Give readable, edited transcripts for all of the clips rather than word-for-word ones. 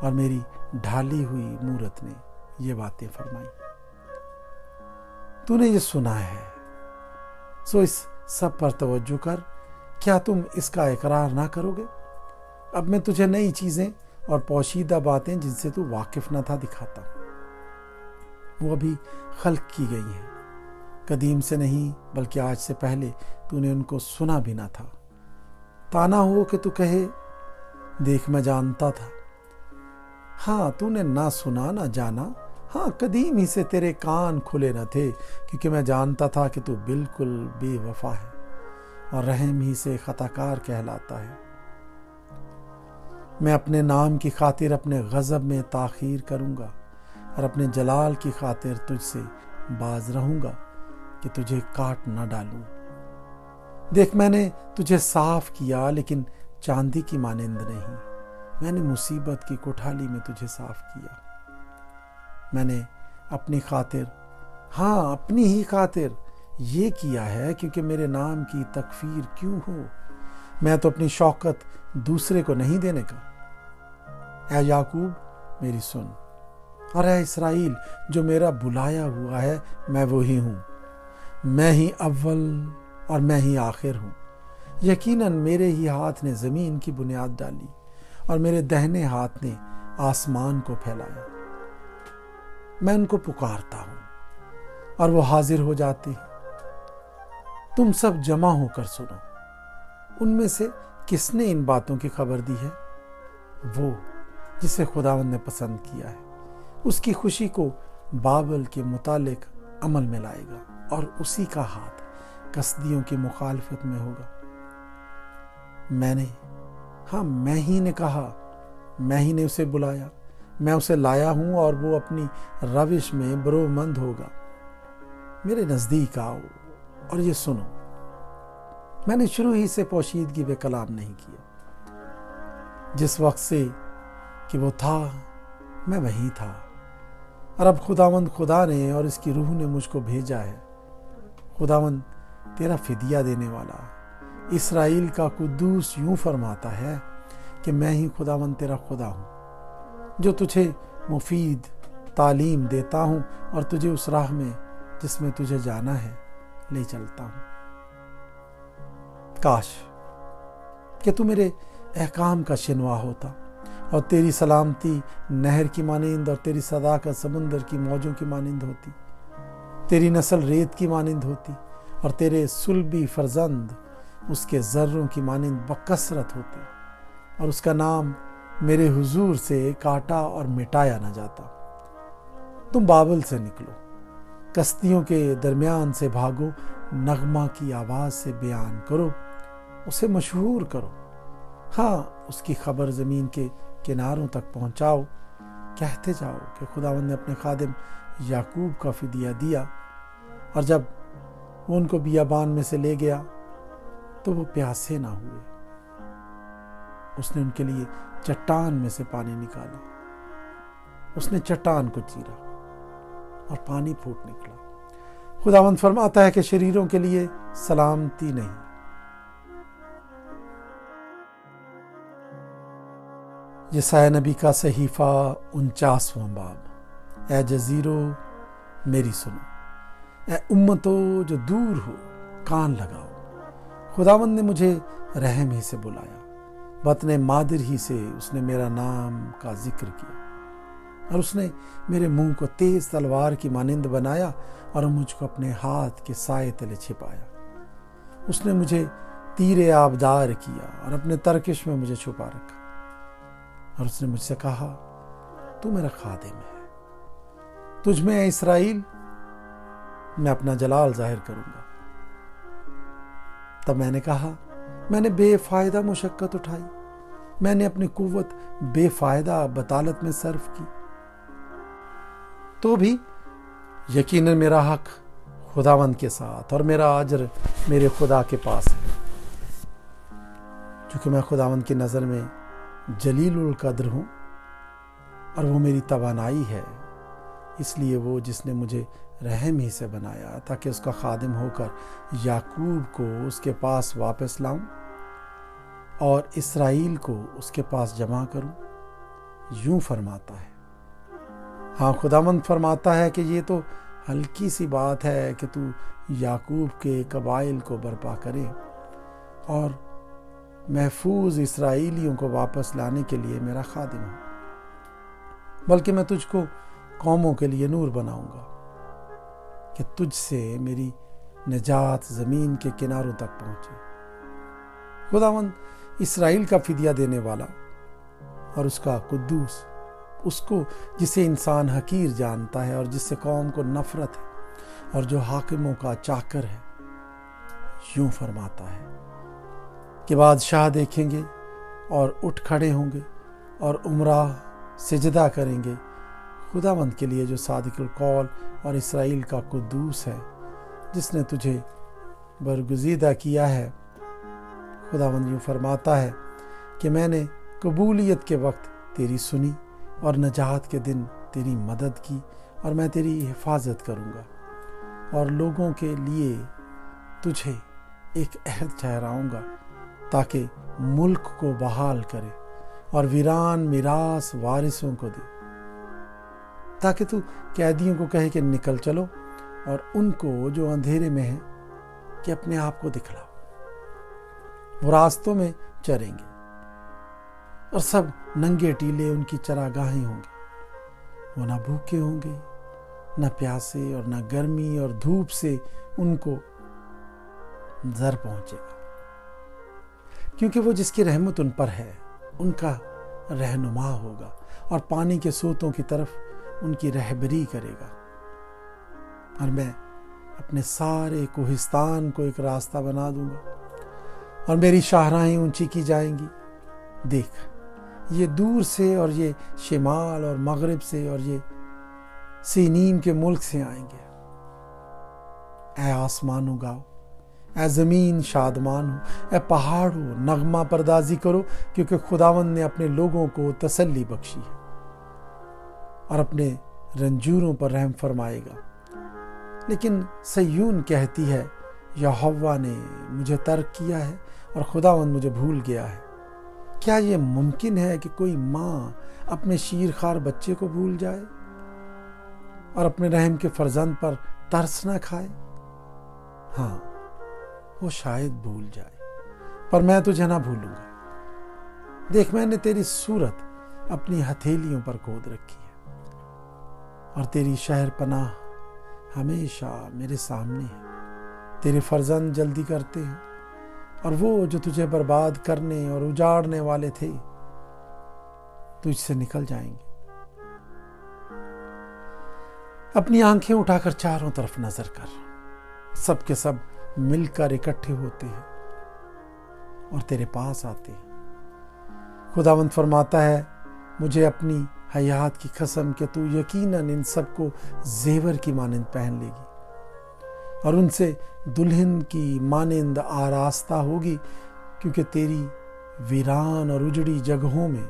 اور میری ڈھالی ہوئی مورت نے یہ باتیں فرمائی۔ تو نے یہ سنا ہے، سو اس سب پر توجہ کر۔ کیا تم اس کا اقرار نہ کرو گے؟ اب میں تجھے نئی چیزیں اور پوشیدہ باتیں جن سے تو واقف نہ تھا دکھاتا ہوں۔ وہ ابھی خلق کی گئی ہیں، قدیم سے نہیں بلکہ آج سے پہلے تو نے ان کو سنا بھی نہ تھا۔ تانا ہو کہ تو کہے دیکھ میں جانتا تھا۔ ہاں، تو نے نہ سنا نہ جانا، ہاں قدیم ہی سے تیرے کان کھلے نہ تھے، کیونکہ میں جانتا تھا کہ تو بالکل بے وفا ہے اور رحم ہی سے خطا کار کہلاتا ہے۔ میں اپنے نام کی خاطر اپنے غضب میں تاخیر کروں گا اور اپنے جلال کی خاطر تجھ سے باز رہوں گا کہ تجھے کاٹ نہ ڈالوں۔ دیکھ، میں نے تجھے صاف کیا لیکن چاندی کی مانند نہیں۔ میں نے مصیبت کی کوٹھالی میں تجھے صاف کیا۔ میں نے اپنی خاطر، ہاں اپنی ہی خاطر یہ کیا ہے، کیونکہ میرے نام کی تکفیر کیوں ہو؟ میں تو اپنی شوکت دوسرے کو نہیں دینے کا۔ اے یعقوب میری سن، اور اے اسرائیل جو میرا بلایا ہوا ہے، میں وہی ہوں۔ میں ہی اول اور میں ہی آخر ہوں۔ یقیناً میرے ہی ہاتھ نے زمین کی بنیاد ڈالی اور میرے دہنے ہاتھ نے آسمان کو پھیلایا۔ میں ان کو پکارتا ہوں اور وہ حاضر ہو جاتے ہیں۔ تم سب جمع ہو کر سنو۔ ان میں سے کس نے ان باتوں کی خبر دی ہے؟ وہ جسے خداوند نے پسند کیا ہے، اس کی خوشی کو بابل کے متعلق عمل میں لائے گا، اور اسی کا ہاتھ کسدیوں کی مخالفت میں ہوگا۔ میں ہی نے کہا، میں ہی نے اسے بلایا، میں اسے لایا ہوں، اور وہ اپنی روش میں برومند ہوگا۔ میرے نزدیک آؤ اور یہ سنو۔ میں نے شروع ہی سے پوشیدگی پہ کلام نہیں کیا۔ جس وقت سے کہ وہ تھا، میں وہیں تھا، اور اب خداوند خدا نے اور اس کی روح نے مجھ کو بھیجا ہے۔ خداوند تیرا فدیہ دینے والا اسرائیل کا قدوس یوں فرماتا ہے کہ میں ہی خداوند تیرا خدا ہوں، جو تجھے مفید تعلیم دیتا ہوں اور تجھے اس راہ میں جس میں تجھے جانا ہے لے چلتا ہوں۔ کاش کہ تو میرے احکام کا شنوا ہوتا، اور تیری سلامتی نہر کی مانند اور تیری صداقت سمندر کی موجوں کی مانند ہوتی۔ تیری نسل ریت کی مانند ہوتی، اور تیرے صلبی فرزند اس کے ذروں کی مانند بکثرت ہوتے، اور اس کا نام میرے حضور سے کاٹا اور مٹایا نہ جاتا۔ تم بابل سے نکلو، کشتیوں کے درمیان سے بھاگو، نغمہ کی آواز سے بیان کرو، اسے مشہور کرو۔ ہاں، اس کی خبر زمین کے کناروں تک پہنچاؤ۔ کہتے جاؤ کہ خداوند نے اپنے خادم یعقوب کا فدیہ دیا، اور جب وہ ان کو بیابان میں سے لے گیا تو وہ پیاسے نہ ہوئے۔ اس نے ان کے لیے چٹان میں سے پانی نکالا، اس نے چٹان کو چیرا اور پانی پھوٹ نکلا۔ خداوند فرماتا ہے کہ شریروں کے لیے سلامتی نہیں۔ یسایہ نبی کا صحیفہ 49واں باب۔ اے جزیرو میری سنو، اے امتو جو دور ہو کان لگاؤ۔ خداوند نے مجھے رحم ہی سے بلایا، بطن مادر ہی سے اس نے میرا نام کا ذکر کیا، اور اس نے میرے منہ کو تیز تلوار کی مانند بنایا اور مجھ کو اپنے ہاتھ کے سائے تلے چھپایا۔ اس نے مجھے تیر آبدار کیا اور اپنے ترکش میں مجھے چھپا رکھا، اور اس نے مجھ سے کہا تو میرا خادم ہے، تجھ میں اے اسرائیل میں اپنا جلال ظاہر کروں گا۔ تب میں نے کہا، میں نے بے فائدہ مشقت اٹھائی، میں نے اپنی قوت بے فائدہ بطالت میں صرف کی، تو بھی یقیناً میرا حق خداوند کے ساتھ اور میرا اجر میرے خدا کے پاس ہے۔ چونکہ میں خداوند کی نظر میں جلیل القدر ہوں اور وہ میری توانائی ہے، اس لیے وہ جس نے مجھے رحم ہی سے بنایا تاکہ اس کا خادم ہو کر یعقوب کو اس کے پاس واپس لاؤں اور اسرائیل کو اس کے پاس جمع کروں، یوں فرماتا ہے۔ ہاں، خداوند فرماتا ہے کہ یہ تو ہلکی سی بات ہے کہ تو یعقوب کے قبائل کو برپا کرے اور محفوظ اسرائیلیوں کو واپس لانے کے لیے میرا خادم ہوں، بلکہ میں تجھ کو قوموں کے لیے نور بناؤں گا کہ تجھ سے میری نجات زمین کے کناروں تک پہنچے۔ خداوند اسرائیل کا فدیہ دینے والا اور اس کا قدوس، اس کو جسے انسان حقیر جانتا ہے اور جس سے قوم کو نفرت ہے اور جو حاکموں کا چاکر ہے، یوں فرماتا ہے کہ بادشاہ دیکھیں گے اور اٹھ کھڑے ہوں گے اور عمرہ سجدہ کریں گے خداوند کے لیے جو صادق القول اور اسرائیل کا قدوس ہے، جس نے تجھے برگزیدہ کیا ہے۔ خداوند یوں فرماتا ہے کہ میں نے قبولیت کے وقت تیری سنی اور نجات کے دن تیری مدد کی، اور میں تیری حفاظت کروں گا اور لوگوں کے لیے تجھے ایک عہد ٹھہراؤں گا تاکہ ملک کو بحال کرے اور ویران میراث وارثوں کو دے، تاکہ تو قیدیوں کو کہے کہ نکل چلو، اور ان کو جو اندھیرے میں ہیں کہ اپنے آپ کو دکھلاؤ۔ وہ راستوں میں چریں گے اور سب ننگے ٹیلے ان کی چراگاہیں ہوں گے۔ وہ نہ بھوکے ہوں گے نہ پیاسے، اور نہ گرمی اور دھوپ سے ان کو زر پہنچے گا، کیونکہ وہ جس کی رحمت ان پر ہے ان کا رہنما ہوگا اور پانی کے سوتوں کی طرف ان کی رہبری کرے گا۔ اور میں اپنے سارے کوہستان کو ایک راستہ بنا دوں گا اور میری شاہراہیں اونچی کی جائیں گی۔ دیکھ، یہ دور سے اور یہ شمال اور مغرب سے اور یہ سینیم کے ملک سے آئیں گے۔ اے آسمانوں گاؤ، اے زمین شادمان ہو، اے پہاڑوں نغمہ پردازی کرو، کیونکہ خداوند نے اپنے لوگوں کو تسلی بخشی ہے اور اپنے رنجوروں پر رحم فرمائے گا۔ لیکن صیون کہتی ہے، یہوہ نے مجھے ترک کیا ہے اور خداوند مجھے بھول گیا ہے۔ کیا یہ ممکن ہے کہ کوئی ماں اپنے شیرخوار بچے کو بھول جائے اور اپنے رحم کے فرزند پر ترس نہ کھائے؟ ہاں، وہ شاید بھول جائے، پر میں تجھے نہ بھولوں گا۔ دیکھ، میں نے تیری صورت اپنی ہتھیلیوں پر کھود رکھی ہے اور تیری شہر پناہ ہمیشہ میرے سامنے ہے۔ تیرے فرزند جلدی کرتے ہیں، اور وہ جو تجھے برباد کرنے اور اجاڑنے والے تھے تجھ سے نکل جائیں گے۔ اپنی آنکھیں اٹھا کر چاروں طرف نظر کر، سب کے سب مل کر اکٹھے ہوتے ہیں اور تیرے پاس آتے ہیں۔ خداوند فرماتا ہے، مجھے اپنی حیات کی قسم کہ تو یقیناً ان سب کو زیور کی مانند پہن لے گی اور ان سے دلہن کی مانند آراستہ ہوگی، کیونکہ تیری ویران اور اجڑی جگہوں میں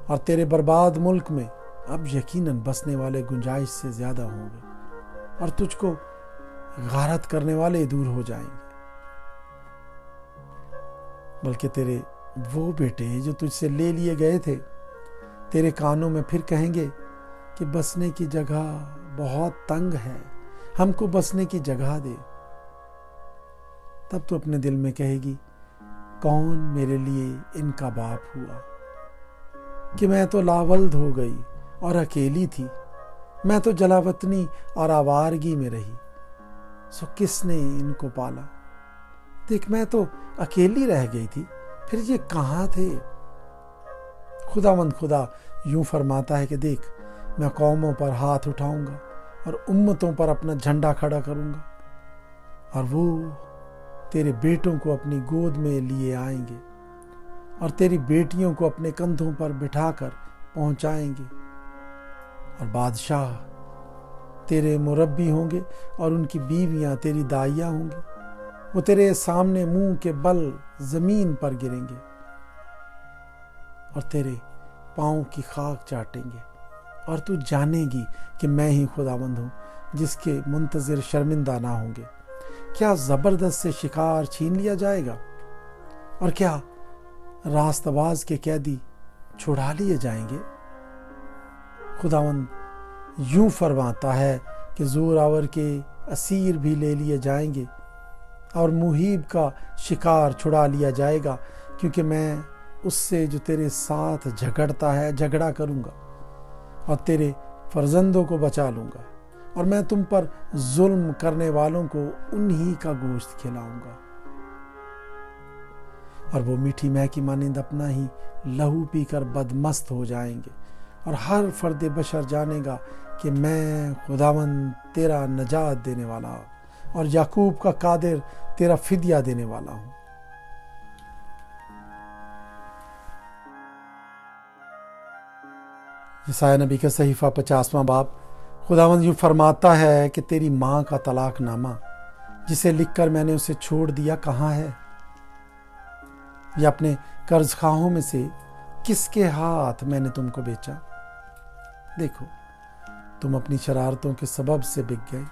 اور تیرے برباد ملک میں اب یقیناً بسنے والے گنجائش سے زیادہ ہوں گے، اور تجھ کو غارت کرنے والے دور ہو جائیں گے۔ بلکہ تیرے وہ بیٹے جو تجھ سے لے لیے گئے تھے تیرے کانوں میں پھر کہیں گے کہ بسنے کی جگہ بہت تنگ ہے، ہم کو بسنے کی جگہ دے۔ تب تو اپنے دل میں کہے گی، کون میرے لیے ان کا باپ ہوا کہ میں تو لاولد ہو گئی اور اکیلی تھی، میں تو جلاوطنی اور آوارگی میں رہی، سو کس نے ان کو پالا؟ دیکھ، میں تو اکیلی رہ گئی تھی، پھر یہ کہاں تھے؟ خداوند خدا یوں فرماتا ہے کہ دیکھ، میں قوموں پر ہاتھ اٹھاؤں گا اور امتوں پر اپنا جھنڈا کھڑا کروں گا، اور وہ تیرے بیٹوں کو اپنی گود میں لیے آئیں گے اور تیری بیٹیوں کو اپنے کندھوں پر بٹھا کر پہنچائیں گے، اور بادشاہ تیرے مربی ہوں گے اور ان کی بیویاں تیری دائیاں ہوں گی۔ وہ تیرے سامنے منہ کے بل زمین پر گریں گے اور تیرے پاؤں کی خاک چاٹیں گے، اور تو جانے گی کہ میں ہی خداوند ہوں جس کے منتظر شرمندہ نہ ہوں گے۔ کیا زبردست سے شکار چھین لیا جائے گا، اور کیا راست باز کے قیدی چھڑا لیے جائیں گے؟ خداوند یوں فرماتا ہے کہ زور آور کے اسیر بھی لے لیے جائیں گے اور محیب کا شکار چھڑا لیا جائے گا، کیونکہ میں اس سے جو تیرے ساتھ جھگڑتا ہے جھگڑا کروں گا اور تیرے فرزندوں کو بچا لوں گا، اور میں تم پر ظلم کرنے والوں کو انہی کا گوشت کھلاؤں گا، اور وہ میٹھی مے کی مانند اپنا ہی لہو پی کر بدمست ہو جائیں گے، اور ہر فرد بشر جانے گا کہ میں خداوند تیرا نجات دینے والا اور یعقوب کا قادر تیرا فدیہ دینے والا ہوں۔ یسایہ نبی کا صحیفہ 50واں باب۔ خداوند یوں فرماتا ہے کہ تیری ماں کا طلاق نامہ جسے لکھ کر میں نے اسے چھوڑ دیا کہاں ہے؟ یا اپنے قرض خواہوں میں سے کس کے ہاتھ میں نے تم کو بیچا؟ دیکھو، تم اپنی شرارتوں کے سبب سے بک گئے،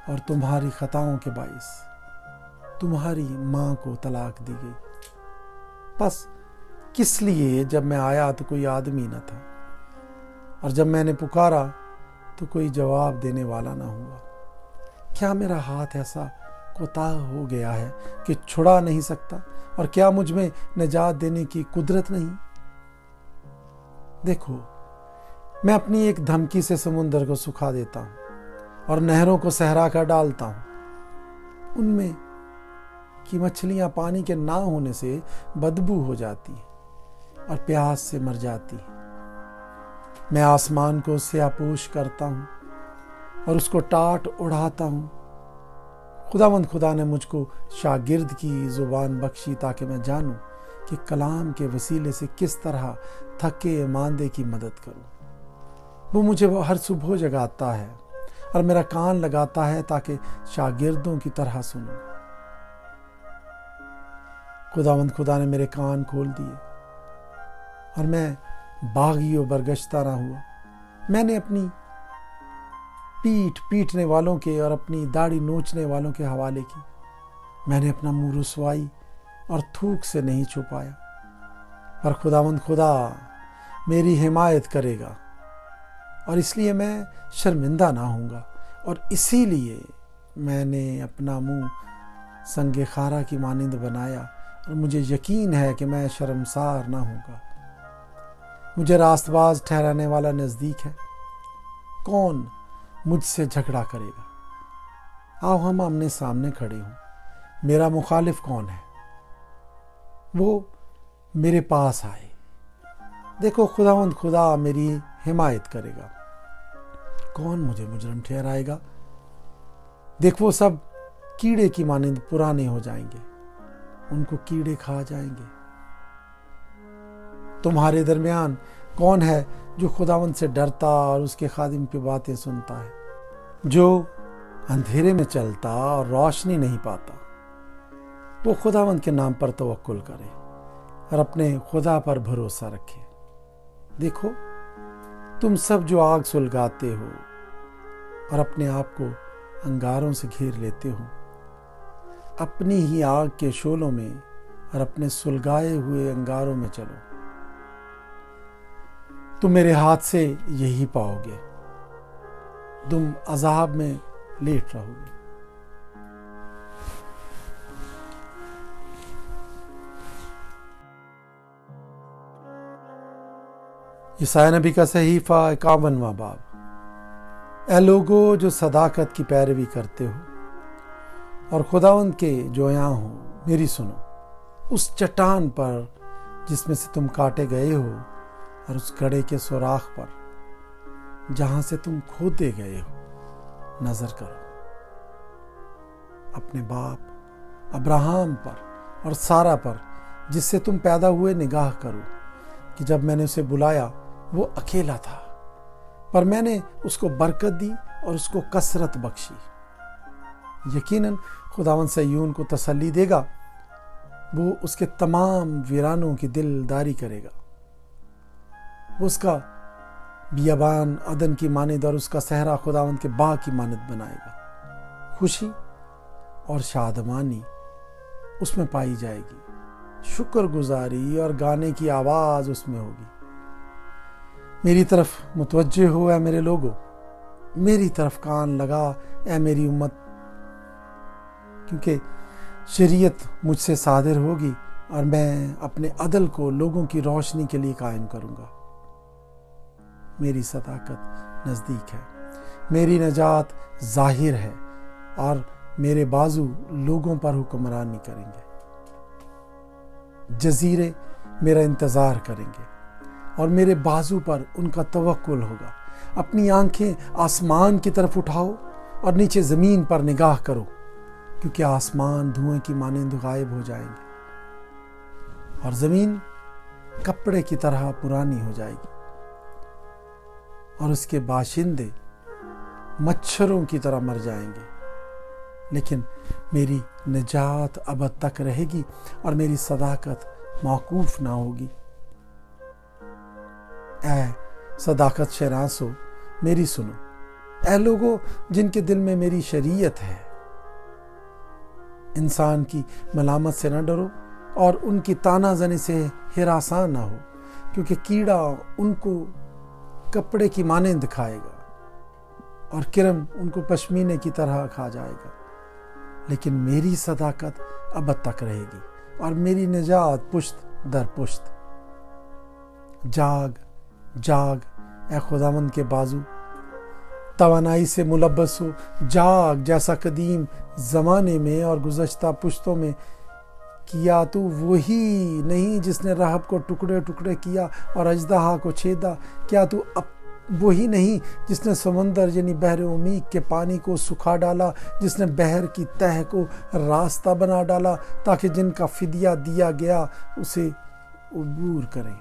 اور تمہاری خطاؤں کے باعث تمہاری ماں کو طلاق دی گئی۔ پس کس لیے جب میں آیا تو کوئی آدمی نہ تھا، اور جب میں نے پکارا تو کوئی جواب دینے والا نہ ہوا؟ کیا میرا ہاتھ ایسا کوتاہ ہو گیا ہے کہ چھڑا نہیں سکتا، اور کیا مجھ میں نجات دینے کی قدرت نہیں؟ دیکھو، میں اپنی ایک دھمکی سے سمندر کو سکھا دیتا ہوں اور نہروں کو صحرا کر ڈالتا ہوں۔ ان میں کی مچھلیاں پانی کے نہ ہونے سے بدبو ہو جاتی ہیں اور پیاس سے مر جاتی ہیں۔ میں آسمان کو سیاہ پوش کرتا ہوں اور اس کو ٹاٹ اڑاتا ہوں۔ خداوند خدا نے مجھ کو شاگرد کی زبان بخشی تاکہ میں جانوں کہ کلام کے وسیلے سے کس طرح تھکے ماندے کی مدد کروں۔ وہ مجھے ہر صبح جگاتا ہے اور میرا کان لگاتا ہے تاکہ شاگردوں کی طرح سنوں۔ خداوند خدا نے میرے کان کھول دیے اور میں باغی و برگشتہ نہ ہوا۔ میں نے اپنی پیٹھ پیٹنے والوں کے اور اپنی داڑھی نوچنے والوں کے حوالے کی۔ میں نے اپنا منہ رسوائی اور تھوک سے نہیں چھپایا، پر خداوند خدا میری حمایت کرے گا، اور اس لیے میں شرمندہ نہ ہوں گا، اور اسی لیے میں نے اپنا منہ سنگ خارا کی مانند بنایا، اور مجھے یقین ہے کہ میں شرمسار نہ ہوں گا۔ مجھے راست باز ٹھہرانے والا نزدیک ہے، کون مجھ سے جھگڑا کرے گا؟ آؤ ہم آمنے سامنے کھڑے ہوں۔ میرا مخالف کون ہے؟ وہ میرے پاس آئے۔ دیکھو، خداوند خدا میری حمایت کرے گا، کون مجھے مجرم ٹھہرائے گا؟ دیکھ، وہ سب کیڑے کی مانند پرانے ہو جائیں گے، ان کو کیڑے کھا جائیں گے۔ تمہارے درمیان کون ہے جو خداوند سے ڈرتا اور اس کے خادم کی باتیں سنتا ہے؟ جو اندھیرے میں چلتا اور روشنی نہیں پاتا، وہ خداوند کے نام پر توکل کرے اور اپنے خدا پر بھروسہ رکھے۔ دیکھو، تم سب جو آگ سلگاتے ہو اور اپنے آپ کو انگاروں سے گھیر لیتے ہو، اپنی ہی آگ کے شعلوں میں اور اپنے سلگائے ہوئے انگاروں میں چلو۔ تم میرے ہاتھ سے یہی پاؤ گے، تم عذاب میں لیٹ رہو گے۔ یسایہ نبی کا صحیفہ 51واں باب۔ اے لوگو جو صداقت کی پیروی کرتے ہو اور خداوند کے جویاں ہو، میری سنو۔ اس چٹان پر جس میں سے تم کاٹے گئے ہو، اور اس گڑھے کے سوراخ پر جہاں سے تم کھودے گئے ہو، نظر کرو۔ اپنے باپ ابراہم پر اور سارہ پر جس سے تم پیدا ہوئے نگاہ کرو، کہ جب میں نے اسے بلایا وہ اکیلا تھا، پر میں نے اس کو برکت دی اور اس کو کثرت بخشی۔ یقیناً خداوند صہیون کو تسلی دے گا، وہ اس کے تمام ویرانوں کی دلداری کرے گا۔ وہ اس کا بیابان عدن کی مانند اور اس کا صحرا خداوند کے باغ کی مانند بنائے گا۔ خوشی اور شادمانی اس میں پائی جائے گی، شکر گزاری اور گانے کی آواز اس میں ہوگی۔ میری طرف متوجہ ہو اے میرے لوگو، میری طرف کان لگا اے میری امت، کیونکہ شریعت مجھ سے صادر ہوگی اور میں اپنے عدل کو لوگوں کی روشنی کے لیے قائم کروں گا۔ میری صداقت نزدیک ہے، میری نجات ظاہر ہے، اور میرے بازو لوگوں پر حکمرانی کریں گے۔ جزیرے میرا انتظار کریں گے اور میرے بازو پر ان کا توکل ہوگا۔ اپنی آنکھیں آسمان کی طرف اٹھاؤ اور نیچے زمین پر نگاہ کرو، کیونکہ آسمان دھوئیں کی مانند غائب ہو جائیں گے اور زمین کپڑے کی طرح پرانی ہو جائے گی، اور اس کے باشندے مچھروں کی طرح مر جائیں گے، لیکن میری نجات ابد تک رہے گی اور میری صداقت موقوف نہ ہوگی۔ اے صداقت شناسو میری سنو، اے لوگو جن کے دل میں میری شریعت ہے، انسان کی ملامت سے نہ ڈرو اور ان کی طعنہ زنی سے ہراساں نہ ہو، کیونکہ کیڑا ان کو کپڑے کی مانند کھائے گا اور کرم ان کو پشمینے کی طرح کھا جائے گا، لیکن میری صداقت ابد تک رہے گی اور میری نجات پشت در پشت۔ جاگ جاگ اے خداوند کے بازو، توانائی سے ملبس ہو، جاگ جیسا قدیم زمانے میں اور گزشتہ پشتوں میں کیا۔ تو وہی نہیں جس نے رحب کو ٹکڑے ٹکڑے کیا اور اژدہا کو چھیدا؟ کیا تو وہی نہیں جس نے سمندر یعنی بحر عمیق کے پانی کو سکھا ڈالا، جس نے بحر کی تہ کو راستہ بنا ڈالا تاکہ جن کا فدیہ دیا گیا اسے عبور کریں؟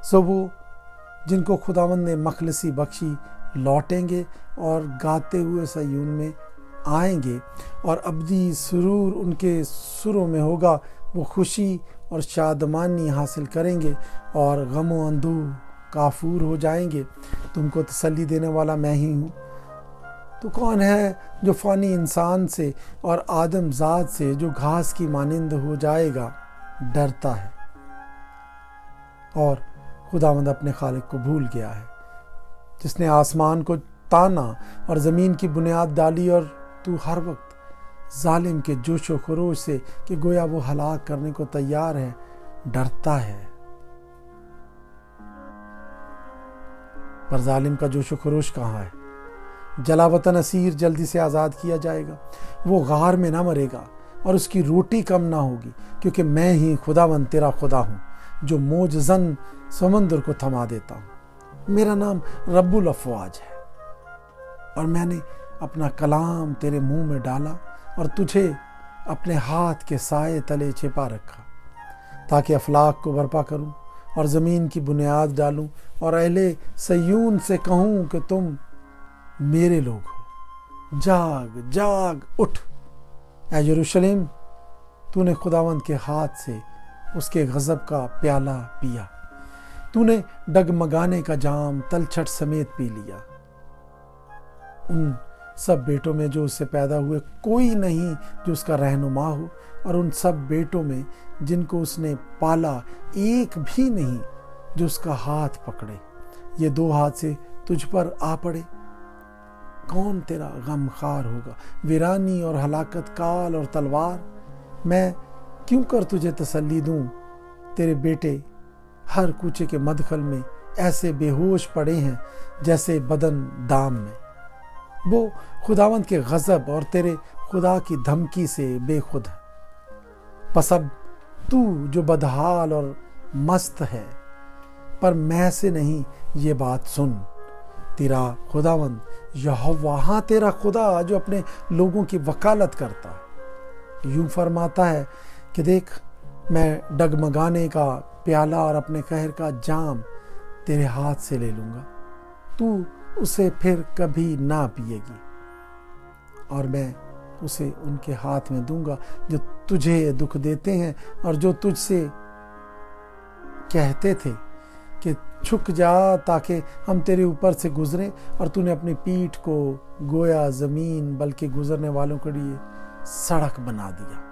سو وہ جن کو خداوند نے مخلصی بخشی لوٹیں گے اور گاتے ہوئے صیون میں آئیں گے، اور ابدی سرور ان کے سروں میں ہوگا۔ وہ خوشی اور شادمانی حاصل کریں گے اور غم و اندوہ کافور ہو جائیں گے۔ تم کو تسلی دینے والا میں ہی ہوں۔ تو کون ہے جو فانی انسان سے اور آدم ذات سے جو گھاس کی مانند ہو جائے گا ڈرتا ہے؟ اور خداوند اپنے خالق کو بھول گیا ہے، جس نے آسمان کو تانا اور زمین کی بنیاد ڈالی، اور تو ہر وقت ظالم کے جوش و خروش سے کہ گویا وہ ہلاک کرنے کو تیار ہے ڈرتا ہے۔ پر ظالم کا جوش و خروش کہاں ہے؟ جلا وطن اسیر جلدی سے آزاد کیا جائے گا، وہ غار میں نہ مرے گا اور اس کی روٹی کم نہ ہوگی، کیونکہ میں ہی خداوند تیرا خدا ہوں جو موج زن سمندر کو تھما دیتا ہوں۔ میرا نام رب الافواج ہے، اور میں نے اپنا کلام تیرے منہ میں ڈالا اور تجھے اپنے ہاتھ کے سائے تلے چھپا رکھا، تاکہ افلاک کو برپا کروں اور زمین کی بنیاد ڈالوں اور اہل صیون سے کہوں کہ تم میرے لوگ ہو۔ جاگ جاگ اٹھ اے یروشلم، تو نے خداوند کے ہاتھ سے اس کے غضب کا پیالہ پیا، تو نے ڈگمگانے کا جام تلچھٹ سمیت پی لیا۔ ان سب بیٹوں میں جو اس سے پیدا ہوئے کوئی نہیں جو اس کا رہنما ہو، اور ان سب بیٹوں میں جن کو اس نے پالا ایک بھی نہیں جو اس کا ہاتھ پکڑے۔ یہ دو ہاتھ سے تجھ پر آ پڑے، کون تیرا غم خار ہوگا؟ ویرانی اور ہلاکت، کال اور تلوار۔ میں کیوں کر تجھے تسلی دوں؟ تیرے بیٹے ہر کوچے کے مدخل میں ایسے بے ہوش پڑے ہیں جیسے بدن دام میں۔ وہ خداوند کے غضب اور تیرے خدا کی دھمکی سے بے خود ہے۔ پس اب تو جو بدحال اور مست ہے، پر میں سے نہیں یہ بات سن، تیرا خداوند یہوہ، ہاں تیرا خدا جو اپنے لوگوں کی وکالت کرتا یوں فرماتا ہے کہ دیکھ، میں ڈگمگانے کا پیالہ اور اپنے قہر کا جام تیرے ہاتھ سے لے لوں گا، تو اسے پھر کبھی نہ پیے گی، اور میں اسے ان کے ہاتھ میں دوں گا جو تجھے دکھ دیتے ہیں اور جو تجھ سے کہتے تھے کہ چھک جا تاکہ ہم تیرے اوپر سے گزریں، اور تو نے اپنی پیٹھ کو گویا زمین بلکہ گزرنے والوں کے لیے سڑک بنا دیا۔